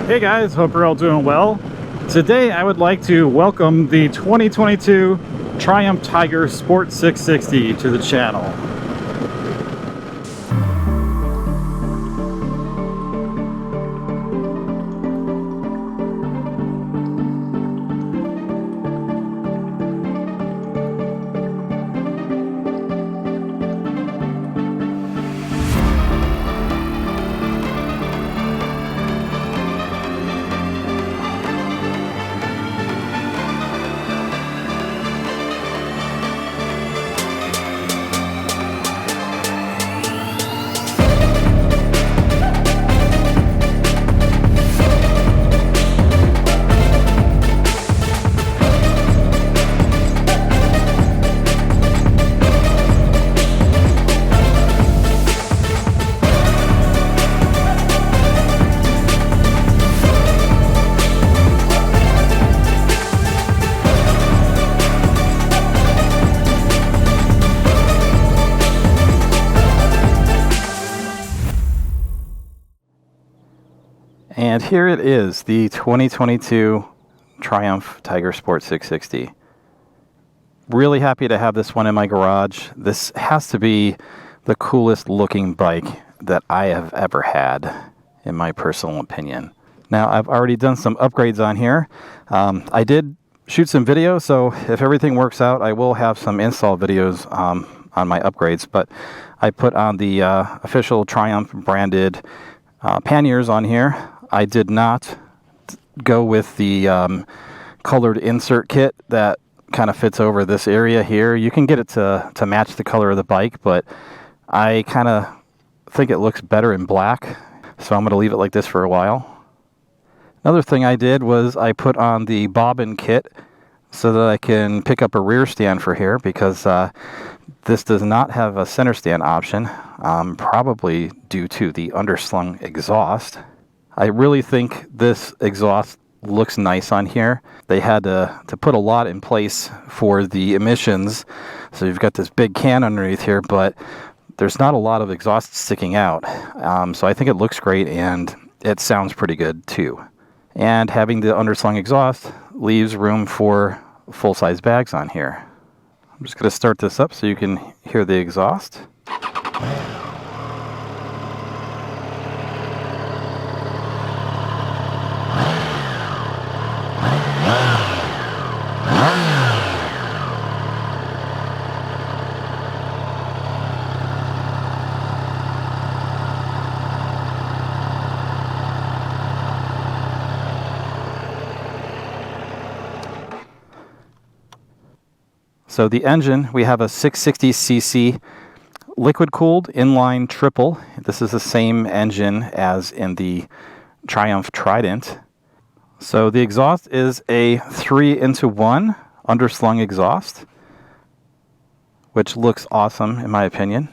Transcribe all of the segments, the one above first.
Hey guys, hope you're all doing well. Today I would like to welcome the 2022 Triumph Tiger Sport 660 to the channel. And here it is, the 2022 Triumph Tiger Sport 660. Really happy to have this one in my garage. This has to be the coolest looking bike that I have ever had, in my personal opinion. Now, I've already done some upgrades on here. I did shoot some video, so if everything works out, I will have some install videos on my upgrades. But I put on the official Triumph branded panniers on here. I did not go with the colored insert kit that kind of fits over this area here. You can get it to match the color of the bike, but I kind of think it looks better in black, so I'm going to leave it like this for a while. Another thing I did was I put on the bobbin kit so that I can pick up a rear stand for here, because this does not have a center stand option, probably due to the underslung exhaust. I really think this exhaust looks nice on here. They had to put a lot in place for the emissions. So you've got this big can underneath here, but there's not a lot of exhaust sticking out. So I think it looks great and it sounds pretty good too. And having the underslung exhaust leaves room for full-size bags on here. I'm just going to start this up so you can hear the exhaust. So the engine, we have a 660cc liquid-cooled inline triple. This is the same engine as in the Triumph Trident. So the exhaust is a 3-into-1 underslung exhaust, which looks awesome in my opinion.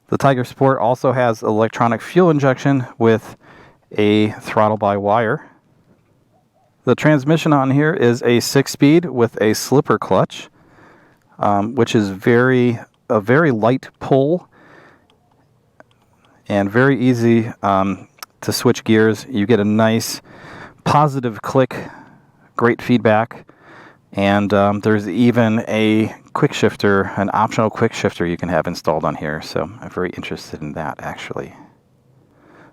The Tiger Sport also has electronic fuel injection with a throttle-by-wire. The transmission on here is a 6-speed with a slipper clutch, which is a very light pull and very easy to switch gears. You get a nice positive click, great feedback, and there's even a quick shifter, an optional quick shifter you can have installed on here. So I'm very interested in that actually.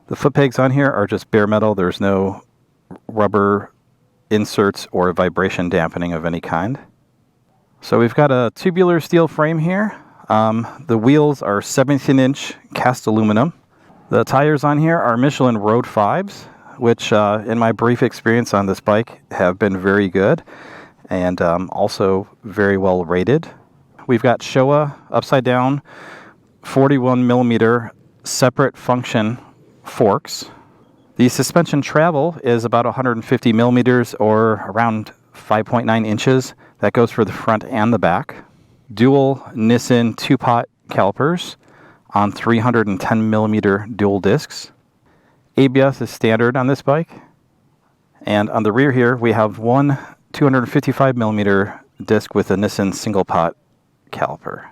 The foot pegs on here are just bare metal. There's no rubber inserts or vibration dampening of any kind. So we've got a tubular steel frame here. The wheels are 17-inch cast aluminum. The tires on here are Michelin Road 5s, which in my brief experience on this bike have been very good and also very well rated. We've got Showa upside down 41mm separate function forks. The suspension travel is about 150 millimeters or around 5.9 inches. That goes for the front and the back. Dual Nissin 2-pot calipers on 310 millimeter dual discs. ABS is standard on this bike. And on the rear here, we have one 255 millimeter disc with a Nissin single pot caliper.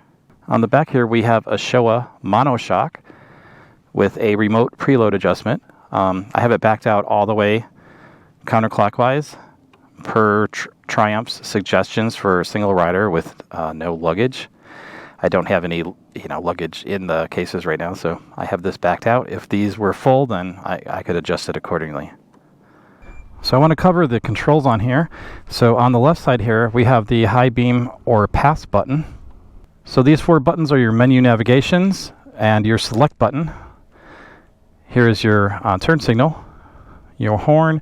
On the back here, we have a Showa monoshock with a remote preload adjustment. I have it backed out all the way counterclockwise per Triumph's suggestions for a single rider with no luggage. I don't have any luggage in the cases right now, so I have this backed out. If these were full, then I could adjust it accordingly. So I want to cover the controls on here. So on the left side here, we have the high beam or pass button. So these 4 buttons are your menu navigations and your select button. Here is your turn signal, your horn,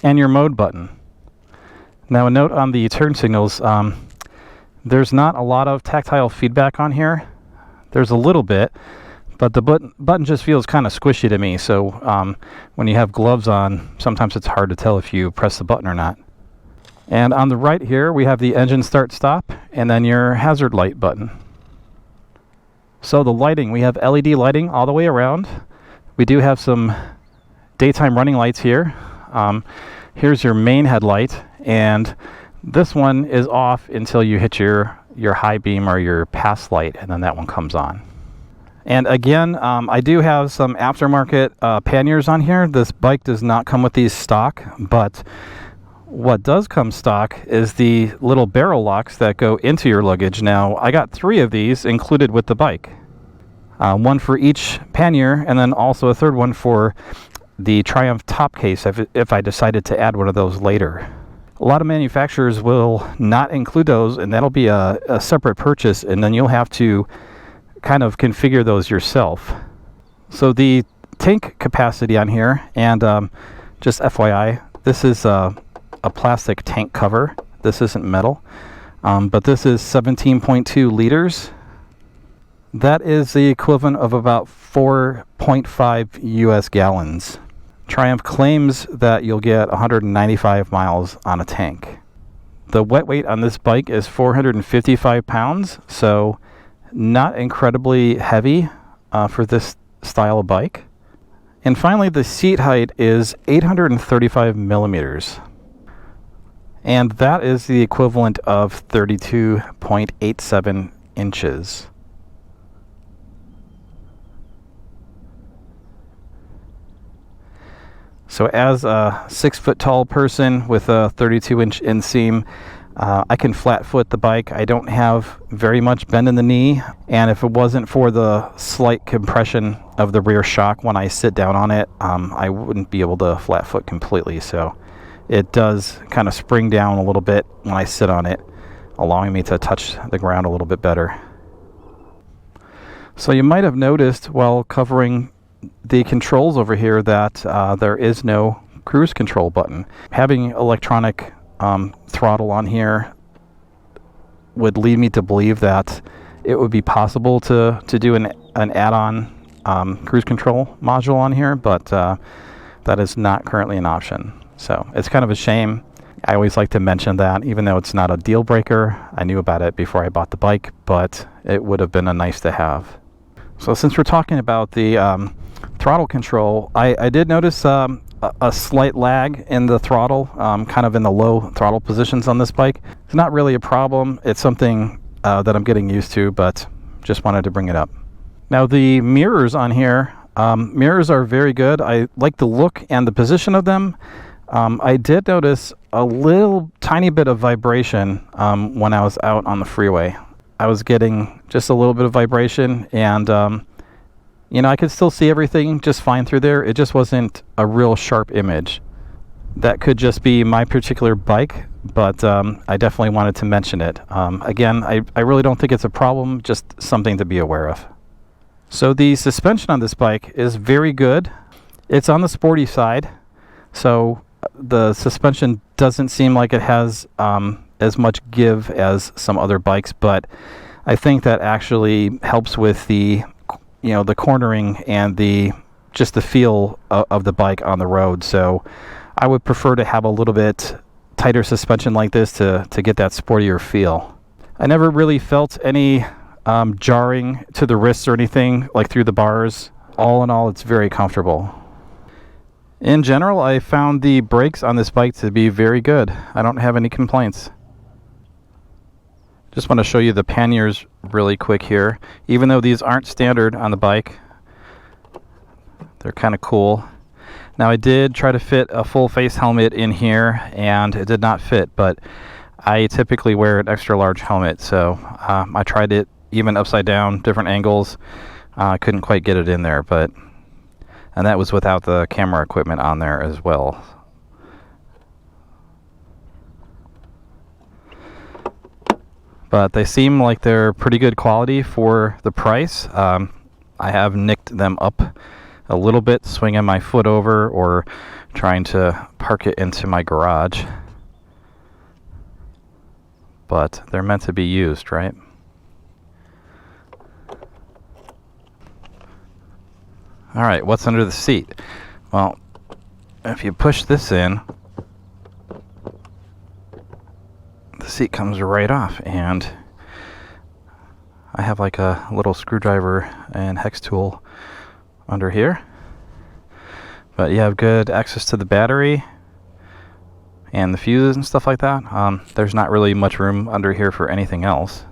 and your mode button. Now a note on the turn signals, there's not a lot of tactile feedback on here. There's a little bit, but the button just feels kind of squishy to me. So when you have gloves on, sometimes it's hard to tell if you press the button or not. And on the right here, we have the engine start stop and then your hazard light button. So the lighting, we have LED lighting all the way around. We do have some daytime running lights here. Here's your main headlight, and this one is off until you hit your high beam or your pass light, and then that one comes on. And again, I do have some aftermarket panniers on here. This bike does not come with these stock, but what does come stock is the little barrel locks that go into your luggage. Now, I got 3 of these included with the bike. One for each pannier, and then also a third one for the Triumph top case if I decided to add one of those later. A lot of manufacturers will not include those, and that'll be a separate purchase, and then you'll have to kind of configure those yourself. So the tank capacity on here, and just FYI, this is a plastic tank cover. This isn't metal, but this is 17.2 liters. That is the equivalent of about 4.5 US gallons. Triumph claims that you'll get 195 miles on a tank. The wet weight on this bike is 455 pounds, so not incredibly heavy for this style of bike. And finally, the seat height is 835 millimeters. And that is the equivalent of 32.87 inches. So as a 6-foot tall person with a 32-inch inseam, I can flat foot the bike. I don't have very much bend in the knee, and if it wasn't for the slight compression of the rear shock when I sit down on it, I wouldn't be able to flat foot completely. So it does kind of spring down a little bit when I sit on it, allowing me to touch the ground a little bit better. So you might have noticed while covering the controls over here that there is no cruise control button. Having electronic throttle on here would lead me to believe that it would be possible to do an add-on cruise control module on here, but that is not currently an option. So it's kind of a shame. I always like to mention that, even though it's not a deal breaker. I knew about it before I bought the bike, but it would have been a nice to have. So since we're talking about the throttle control, I did notice a slight lag in the throttle, kind of in the low throttle positions on this bike. It's not really a problem. It's something that I'm getting used to, but just wanted to bring it up. Now the mirrors on here, mirrors are very good. I like the look and the position of them. I did notice a little tiny bit of vibration when I was out on the freeway. I was getting just a little bit of vibration, and I could still see everything just fine through there. It just wasn't a real sharp image. That could just be my particular bike, but I definitely wanted to mention it. Again, I really don't think it's a problem, just something to be aware of. So the suspension on this bike is very good. It's on the sporty side, so the suspension doesn't seem like it has as much give as some other bikes, but I think that actually helps with the the cornering and just the feel of the bike on the road. So I would prefer to have a little bit tighter suspension like this to get that sportier feel. I never really felt any jarring to the wrists or anything like through the bars. All in all, it's very comfortable. In general, I found the brakes on this bike to be very good. I don't have any complaints. Just want to show you the panniers really quick here. Even though these aren't standard on the bike, they're kind of cool. Now I did try to fit a full face helmet in here and it did not fit, but I typically wear an extra large helmet, so I tried it even upside down, different angles. Couldn't quite get it in there, and that was without the camera equipment on there as well. But they seem like they're pretty good quality for the price. I have nicked them up a little bit, swinging my foot over or trying to park it into my garage. But they're meant to be used, right? All right, what's under the seat? Well, if you push this in, the seat comes right off, and I have like a little screwdriver and hex tool under here. But you have good access to the battery and the fuses and stuff like that. There's not really much room under here for anything else.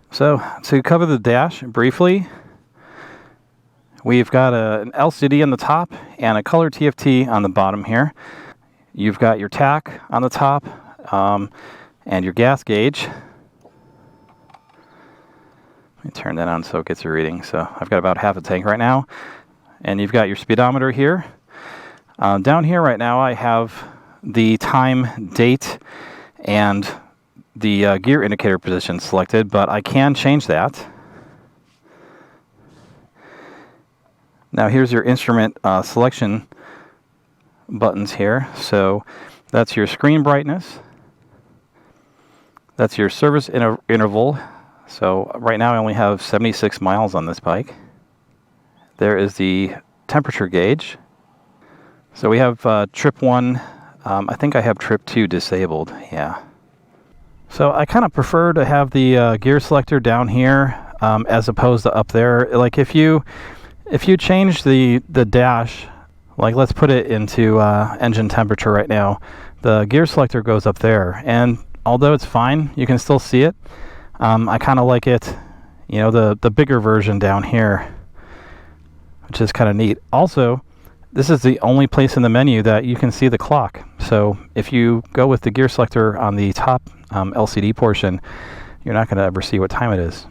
So to cover the dash briefly, we've got an LCD on the top and a color TFT on the bottom here. You've got your tach on the top and your gas gauge. Let me turn that on so it gets a reading. So I've got about half a tank right now. And you've got your speedometer here. Down here right now I have the time, date, and the gear indicator position selected, but I can change that. Now here's your instrument selection buttons here. So that's your screen brightness. That's your service interval. So right now I only have 76 miles on this bike. There is the temperature gauge. So we have trip 1. I think I have trip 2 disabled. Yeah. So I kind of prefer to have the gear selector down here as opposed to up there. Like if you change the dash, like let's put it into engine temperature right now, the gear selector goes up there, and although it's fine, you can still see it. I kind of like it, you know, the bigger version down here, which is kind of neat. Also, this is the only place in the menu that you can see the clock. So if you go with the gear selector on the top LCD portion, you're not going to ever see what time it is.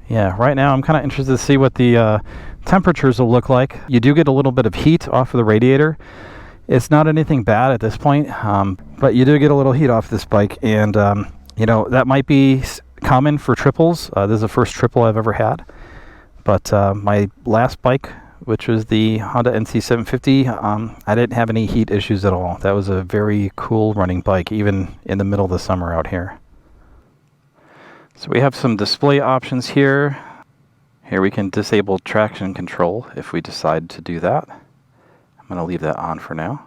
Yeah, right now I'm kind of interested to see what the temperatures will look like. You do get a little bit of heat off of the radiator. It's not anything bad at this point, but you do get a little heat off this bike, and you know, that might be common for triples. This is the first triple I've ever had, but my last bike, which was the Honda NC750, I didn't have any heat issues at all. That was a very cool running bike, even in the middle of the summer out here. So we have some display options here. Here we can disable traction control if we decide to do that. I'm going to leave that on for now.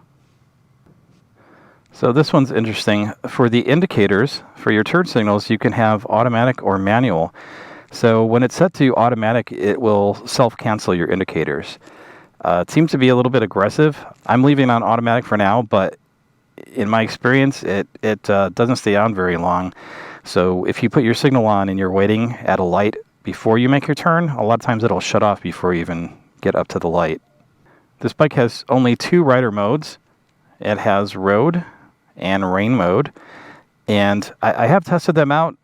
So this one's interesting. For the indicators, for your turn signals, you can have automatic or manual. So when it's set to automatic, it will self-cancel your indicators. It seems to be a little bit aggressive. I'm leaving on automatic for now, but in my experience, it doesn't stay on very long. So if you put your signal on and you're waiting at a light before you make your turn, a lot of times it'll shut off before you even get up to the light. This bike has only 2 rider modes. It has road and rain mode, and I have tested them out.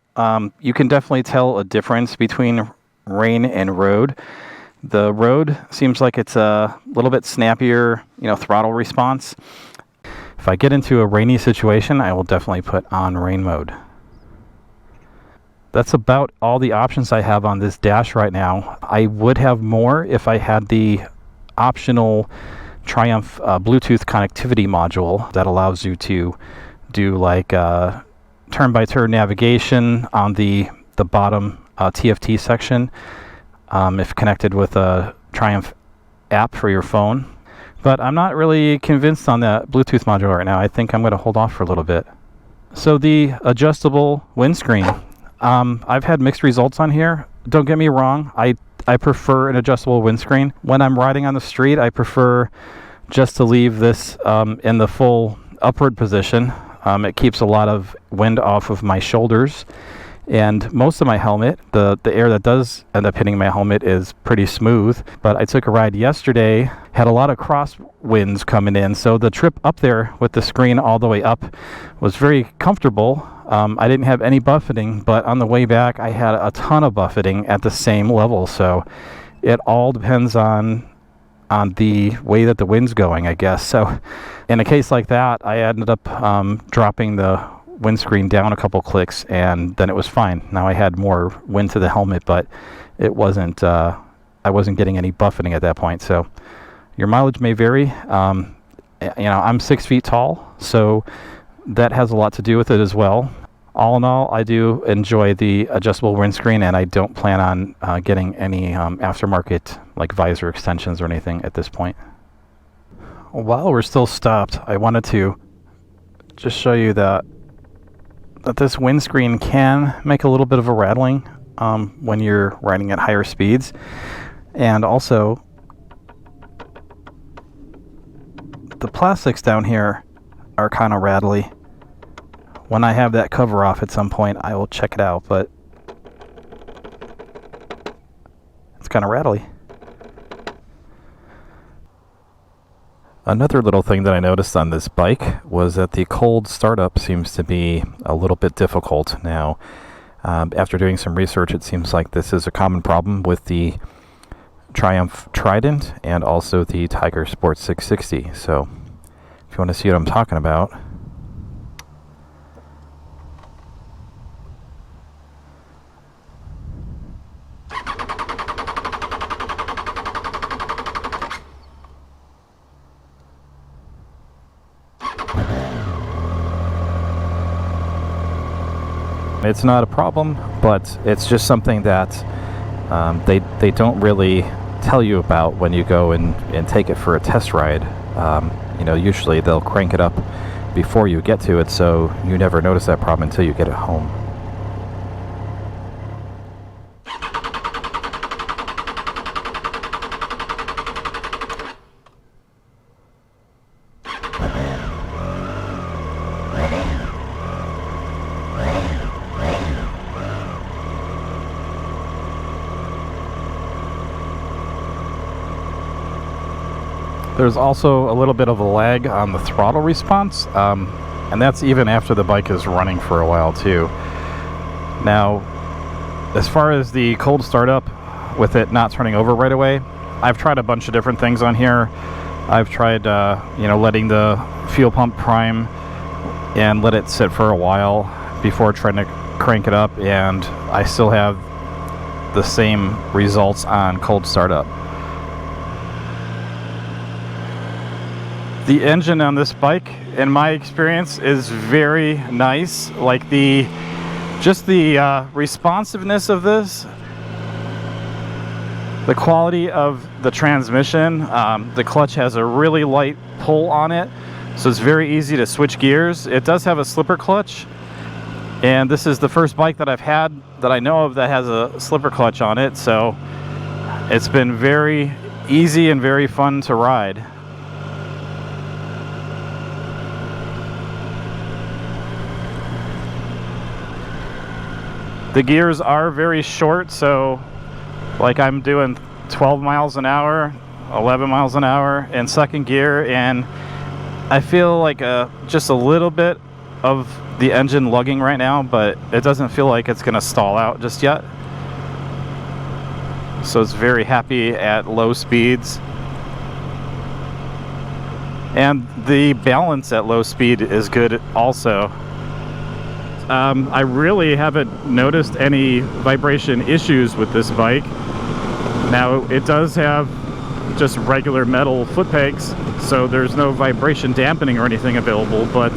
You can definitely tell a difference between rain and road. The road seems like it's a little bit snappier, you know, throttle response. If I get into a rainy situation, I will definitely put on rain mode. That's about all the options I have on this dash right now. I would have more if I had the optional Triumph Bluetooth connectivity module that allows you to do like turn-by-turn navigation on the bottom TFT section if connected with a Triumph app for your phone. But I'm not really convinced on that Bluetooth module right now. I think I'm going to hold off for a little bit. So the adjustable windscreen. I've had mixed results on here. Don't get me wrong. I prefer an adjustable windscreen. When I'm riding on the street, I prefer just to leave this in the full upward position. It keeps a lot of wind off of my shoulders, and most of my helmet, the air that does end up hitting my helmet is pretty smooth. But I took a ride yesterday, had a lot of cross winds coming in, so the trip up there with the screen all the way up was very comfortable. I didn't have any buffeting, but on the way back I had a ton of buffeting at the same level, so it all depends on the way that the wind's going, I guess. So in a case like that, I ended up dropping the windscreen down a couple clicks, and then it was fine. Now I had more wind to the helmet, but it wasn't I wasn't getting any buffeting at that point. So your mileage may vary. I'm 6 feet tall, so that has a lot to do with it as well. All in all, I do enjoy the adjustable windscreen, and I don't plan on getting any aftermarket like visor extensions or anything at this point. While we're still stopped, I wanted to just show you that this windscreen can make a little bit of a rattling when you're riding at higher speeds, and also the plastics down here are kind of rattly. When I have that cover off at some point, I will check it out, but it's kind of rattly. Another little thing that I noticed on this bike was that the cold startup seems to be a little bit difficult. Now, after doing some research, it seems like this is a common problem with the Triumph Trident and also the Tiger Sport 660. So, if you want to see what I'm talking about, it's not a problem, but it's just something that they don't really tell you about when you go and take it for a test ride. Usually they'll crank it up before you get to it, so you never notice that problem until you get it home. There's also a little bit of a lag on the throttle response, and that's even after the bike is running for a while too. Now, as far as the cold startup with it not turning over right away, I've tried a bunch of different things on here. I've tried, letting the fuel pump prime and let it sit for a while before trying to crank it up, and I still have the same results on cold startup. The engine on this bike, in my experience, is very nice. Like the responsiveness of this, the quality of the transmission, the clutch has a really light pull on it, so it's very easy to switch gears. It does have a slipper clutch, and this is the first bike that I've had that I know of that has a slipper clutch on it, so it's been very easy and very fun to ride. The gears are very short, so like I'm doing 12 miles an hour, 11 miles an hour in second gear, and I feel like just a little bit of the engine lugging right now, but it doesn't feel like it's gonna stall out just yet. So it's very happy at low speeds. And the balance at low speed is good also. I really haven't noticed any vibration issues with this bike. Now, it does have just regular metal foot pegs, so there's no vibration dampening or anything available, but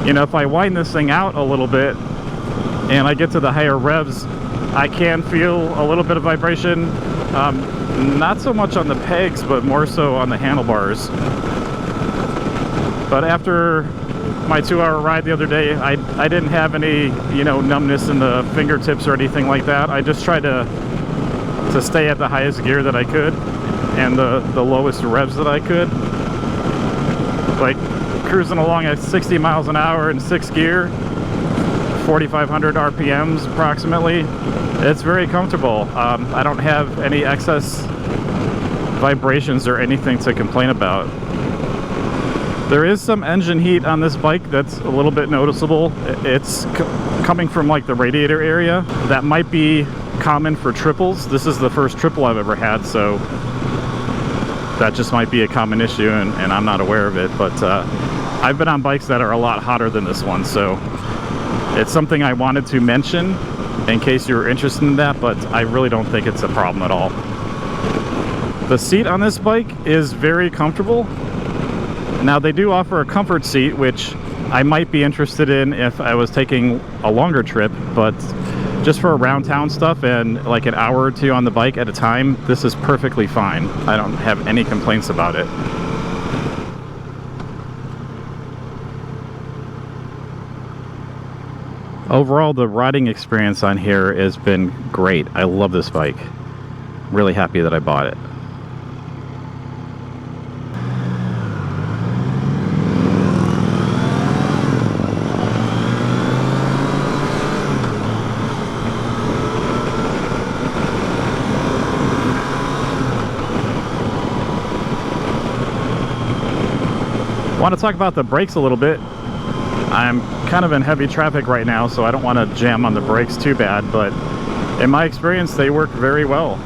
if I wind this thing out a little bit and I get to the higher revs, I can feel a little bit of vibration, not so much on the pegs, but more so on the handlebars. But after my 2-hour ride the other day, I didn't have any, numbness in the fingertips or anything like that. I just tried to stay at the highest gear that I could, and the lowest revs that I could. Like cruising along at 60 miles an hour in 6th gear, 4,500 RPMs approximately. It's very comfortable. I don't have any excess vibrations or anything to complain about. There is some engine heat on this bike that's a little bit noticeable. It's coming from like the radiator area. That might be common for triples. This is the first triple I've ever had, so that just might be a common issue, and I'm not aware of it. But I've been on bikes that are a lot hotter than this one, so it's something I wanted to mention in case you were interested in that, but I really don't think it's a problem at all. The seat on this bike is very comfortable. Now they do offer a comfort seat, which I might be interested in if I was taking a longer trip, but just for around town stuff and like an hour or two on the bike at a time, this is perfectly fine. I don't have any complaints about it. Overall, the riding experience on here has been great. I love this bike. Really happy that I bought it. I want to talk about the brakes a little bit. I'm kind of in heavy traffic right now, so I don't want to jam on the brakes too bad, but in my experience, they work very well.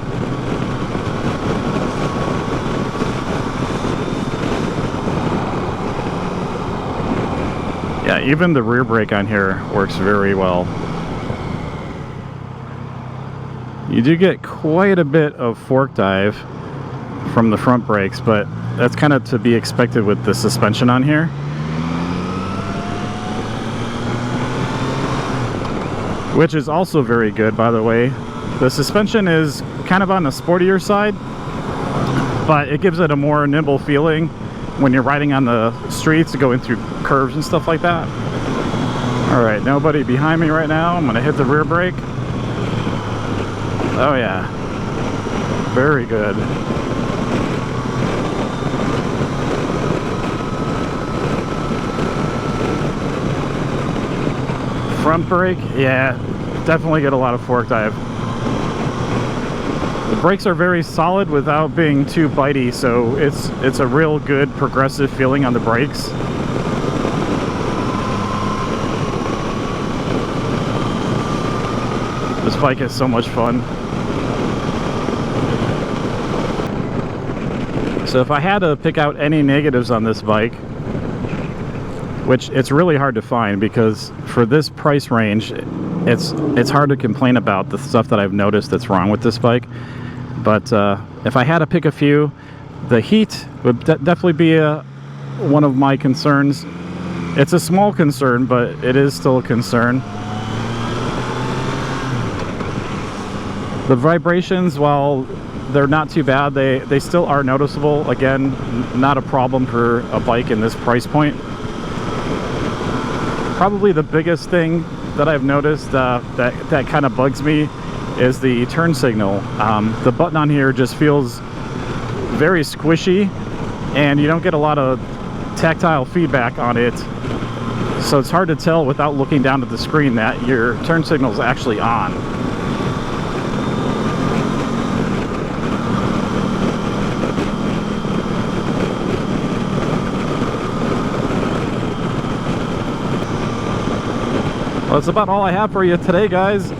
Yeah, even the rear brake on here works very well. You do get quite a bit of fork dive from the front brakes, but that's kind of to be expected with the suspension on here. Which is also very good, by the way. The suspension is kind of on the sportier side, but it gives it a more nimble feeling when you're riding on the streets, going through curves and stuff like that. Alright, nobody behind me right now. I'm gonna hit the rear brake. Oh yeah, very good. Front brake, yeah, definitely get a lot of fork dive. The brakes are very solid without being too bitey, so it's a real good progressive feeling on the brakes. This bike is so much fun. So if I had to pick out any negatives on this bike, which it's really hard to find because for this price range, it's hard to complain about the stuff that I've noticed that's wrong with this bike. But if I had to pick a few, the heat would definitely be one of my concerns. It's a small concern, but it is still a concern. The vibrations, while they're not too bad, they still are noticeable. Again, not a problem for a bike in this price point. Probably the biggest thing that I've noticed that kind of bugs me is the turn signal. The button on here just feels very squishy, and you don't get a lot of tactile feedback on it. So it's hard to tell without looking down at the screen that your turn signal is actually on. Well, that's about all I have for you today, guys.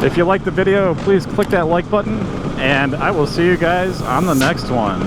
If you liked the video, please click that like button, and I will see you guys on the next one.